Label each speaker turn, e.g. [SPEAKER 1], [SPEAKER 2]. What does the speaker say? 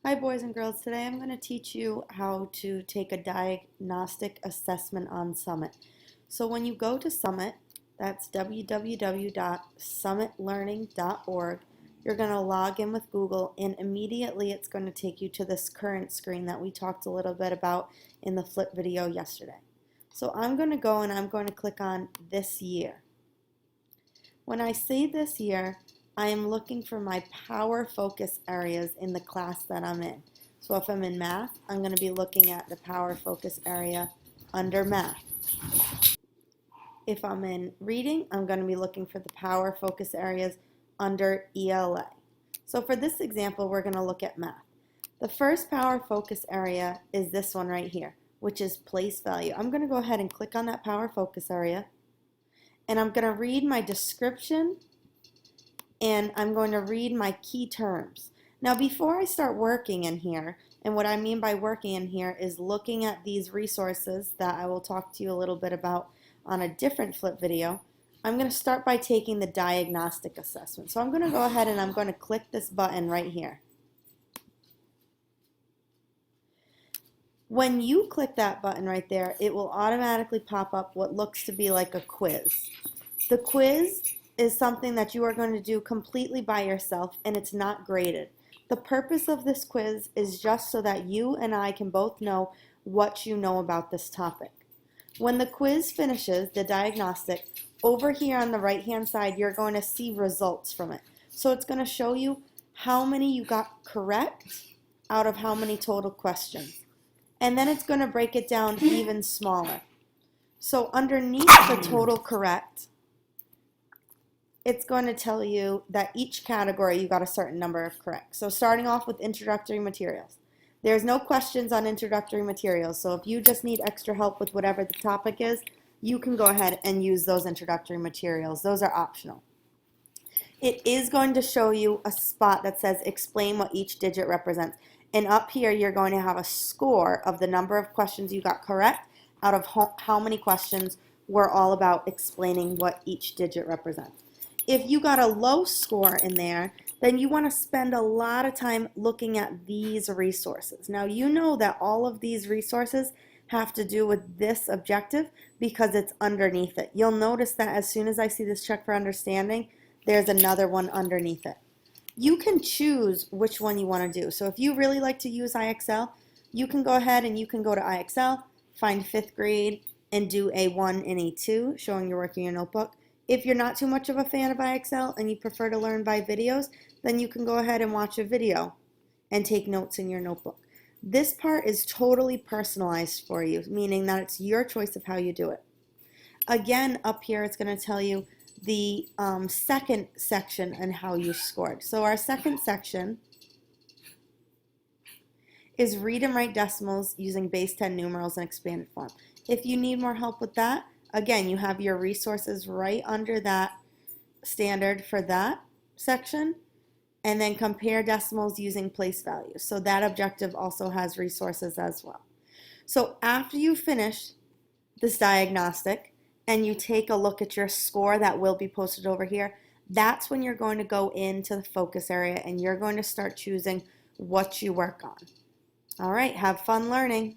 [SPEAKER 1] Hi boys and girls, today I'm going to teach you how to take a diagnostic assessment on Summit. So when you go to Summit, that's www.summitlearning.org, you're going to log in with Google and immediately it's going to take you to this current screen that we talked a little bit about in the flip video yesterday. So I'm going to go and I'm going to click on this year. When I say this year, I am looking for my power focus areas in the class that I'm in. So if I'm in math, I'm going to be looking at the power focus area under math. If I'm in reading, I'm going to be looking for the power focus areas under ELA. So for this example, we're going to look at math. The first power focus area is this one right here, which is place value. I'm going to go ahead and click on that power focus area, and I'm going to read my description and I'm going to read my key terms. Now before I start working in here, and what I mean by working in here is looking at these resources that I will talk to you a little bit about on a different flip video, I'm going to start by taking the diagnostic assessment. So I'm going to go ahead and I'm going to click this button right here. When you click that button right there, it will automatically pop up what looks to be like a quiz. The quiz is something that you are going to do completely by yourself and it's not graded. The purpose of this quiz is just so that you and I can both know what you know about this topic. When the quiz finishes, the diagnostic, over here on the right hand side you're going to see results from it. So it's going to show you how many you got correct out of how many total questions. And then it's going to break it down even smaller. So underneath the total correct, it's going to tell you that each category you got a certain number of correct. So starting off with introductory materials. There's no questions on introductory materials, so if you just need extra help with whatever the topic is, you can go ahead and use those introductory materials. Those are optional. It is going to show you a spot that says explain what each digit represents. And up here you're going to have a score of the number of questions you got correct out of how many questions were all about explaining what each digit represents. If you got a low score in there, then you want to spend a lot of time looking at these resources. Now you know that all of these resources have to do with this objective because it's underneath it. You'll notice that as soon as I see this check for understanding, there's another one underneath it. You can choose which one you want to do. So if you really like to use IXL, you can go ahead and you can go to IXL, find 5th grade, and do A1 and A2, showing you're working your notebook. If you're not too much of a fan of IXL and you prefer to learn by videos, then you can go ahead and watch a video and take notes in your notebook. This part is totally personalized for you, meaning that it's your choice of how you do it. Again, up here it's going to tell you the second section and how you scored. So our second section is read and write decimals using base 10 numerals and expanded form. If you need more help with that, again, you have your resources right under that standard for that section, and then compare decimals using place values. So that objective also has resources as well. So after you finish this diagnostic and you take a look at your score that will be posted over here, that's when you're going to go into the focus area and you're going to start choosing what you work on. All right, have fun learning.